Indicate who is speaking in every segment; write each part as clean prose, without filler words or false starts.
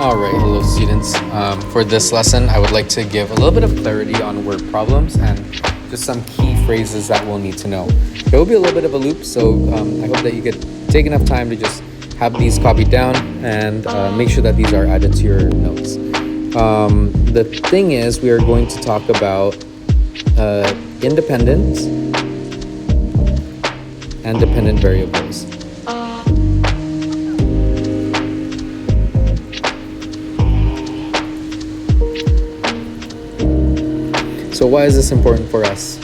Speaker 1: All right, hello students. For this lesson, I would like to give a little bit of clarity on word problems and just some key phrases that we'll need to know. It will be a little bit of a loop, so I hope that you could take enough time to just have these copied down and make sure that these are added to your notes. The thing is, we are going to talk about independent and dependent variables. So why is this important for us?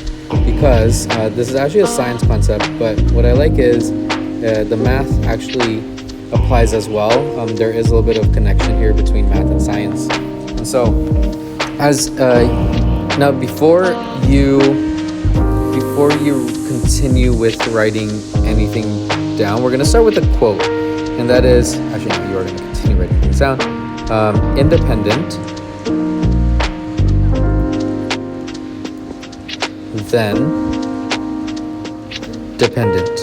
Speaker 1: Because this is actually a science concept, but what I like is the math actually applies as well. There is a little bit of connection here between math and science. And so, now before you continue with writing anything down, we're going to start with a quote, and that is actually no, you are going to continue writing things down. Independent, then dependent.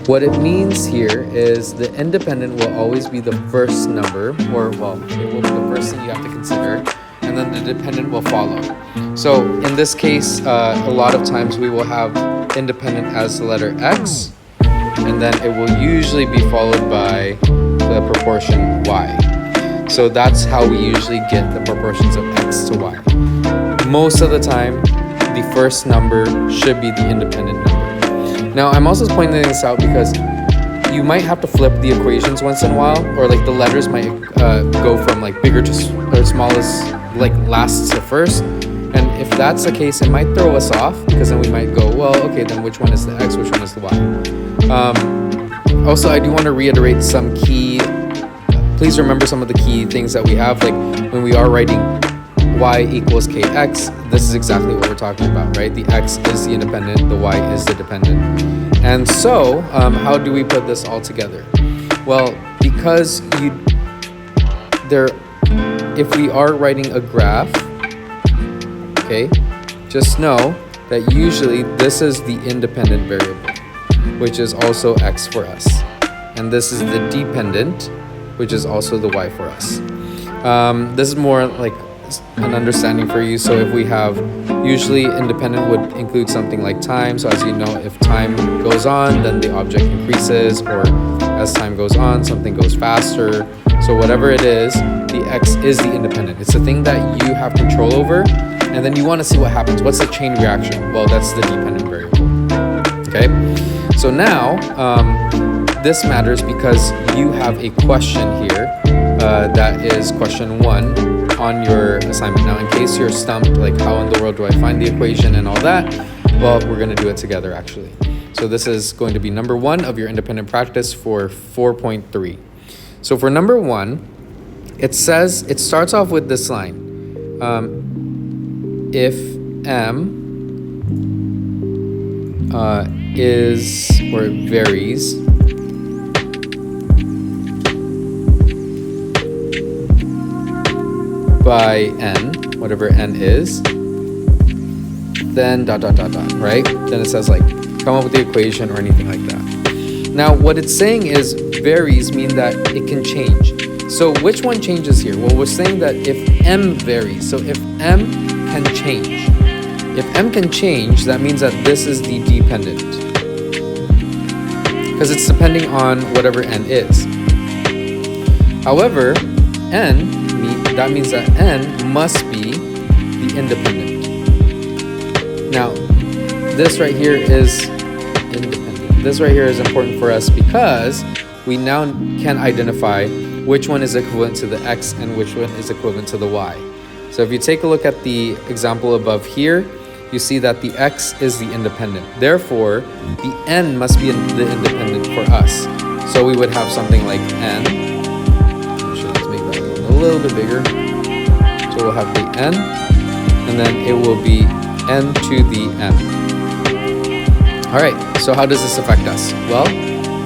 Speaker 1: What it means here is the independent will always be the first number, or well, it will be the first thing you have to consider, and then the dependent will follow. So in this case, a lot of times we will have independent as the letter X, and then it will usually be followed by the proportion Y. So that's how we usually get the proportions of X to Y. Most of the time, the first number should be the independent number. Now, I'm also pointing this out because you might have to flip the equations once in a while, or like the letters might go from like bigger to smallest, like last to first. And if that's the case, it might throw us off because then we might go, well, okay, then which one is the X, which one is the Y? Also, I do want to reiterate some key, please remember some of the key things that we have, like when we are writing y equals kx, this is exactly what we're talking about, right? The x is the independent, the y is the dependent. And so, how do we put this all together? Well, because if we are writing a graph, okay, just know that usually this is the independent variable, which is also x for us. And this is the dependent, which is also the y for us. This is more like an understanding for you. So if we have, usually independent would include something like time. So as you know, if time goes on, then the object increases, or as time goes on, something goes faster. So whatever it is, the x is the independent. It's the thing that you have control over, and then you want to see what happens. What's the chain reaction? Well, that's the dependent variable. Okay, so now this matters because you have a question here that is question 1 on your assignment. Now, in case you're stumped, like how in the world do I find the equation and all that, well, we're going to do it together actually. So this is going to be number 1 of your independent practice for 4.3. So for number 1, it says, it starts off with this line. If m is, or varies, by n, whatever n is, then ... right? Then it says like, come up with the equation or anything like that. Now, what it's saying is varies mean that it can change. So which one changes here? Well, we're saying that if m varies, so if m can change. If m can change, that means that this is the dependent, because it's depending on whatever n is. However, that means that n must be the independent. Now, this right here is independent. This right here is important for us because we now can identify which one is equivalent to the x and which one is equivalent to the y. So if you take a look at the example above here, you see that the x is the independent. Therefore, the n must be the independent for us. So we would have something like n. A little bit bigger, so we'll have the n, and then it will be n to the m. All right, so how does this affect us? Well,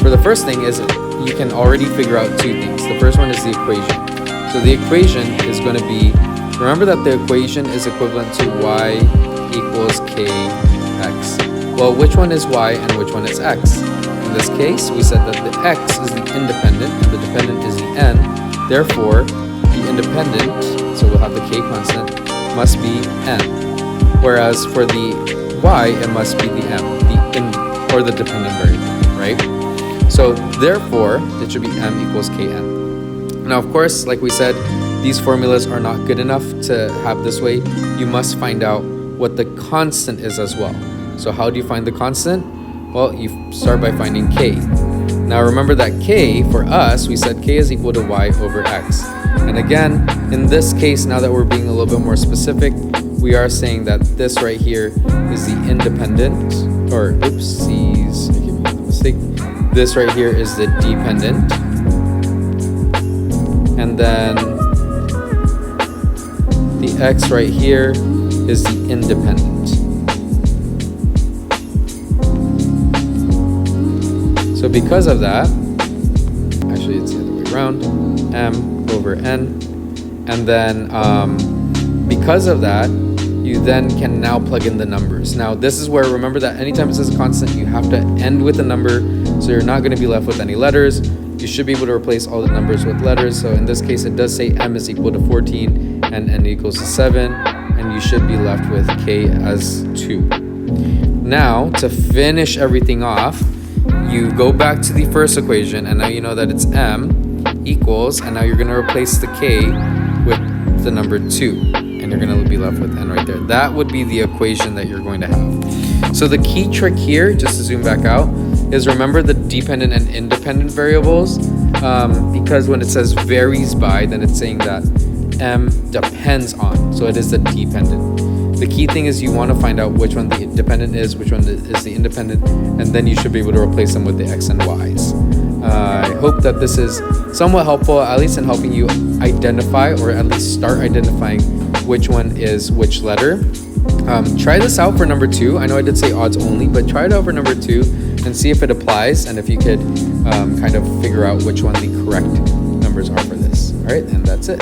Speaker 1: for the first thing is you can already figure out 2 things. The first one is the equation. So the equation is going to be, remember that the equation is equivalent to y equals kx. Well, which one is y and which one is x? And in this case, we said that the x is the independent, the dependent is the n. Therefore, the independent, so we'll have the k constant, must be n. Whereas for the y, it must be the m, or the dependent variable, right? So therefore, it should be m equals kn. Now, of course, like we said, these formulas are not good enough to have this way. You must find out what the constant is as well. So how do you find the constant? Well, you start by finding k. Now remember that k, for us, we said k is equal to y over x. And again, in this case, now that we're being a little bit more specific, we are saying that this right here is the independent, or oopsies, I keep making a mistake. This right here is the dependent. And then the x right here is the independent. So because of that, actually it's the other way around, m over n, and then because of that, you then can now plug in the numbers. Now this is where, remember that anytime it says a constant, you have to end with a number, so you're not going to be left with any letters. You should be able to replace all the numbers with letters. So in this case, it does say m is equal to 14 and n equals to 7, and you should be left with k as 2. Now, to finish everything off, you go back to the first equation, and now you know that it's m equals, and now you're going to replace the k with the number 2, and you're going to be left with n right there. That would be the equation that you're going to have. So the key trick here, just to zoom back out, is remember the dependent and independent variables, because when it says varies by, then it's saying that m depends on, so it is the dependent. The key thing is you want to find out which one the dependent is, which one is the independent, and then you should be able to replace them with the x and y's. I hope that this is somewhat helpful, at least in helping you identify, or at least start identifying which one is which letter. Try this out for number 2. I know I did say odds only, but try it out for number 2 and see if it applies, and if you could kind of figure out which one the correct numbers are for this. All right, and that's it.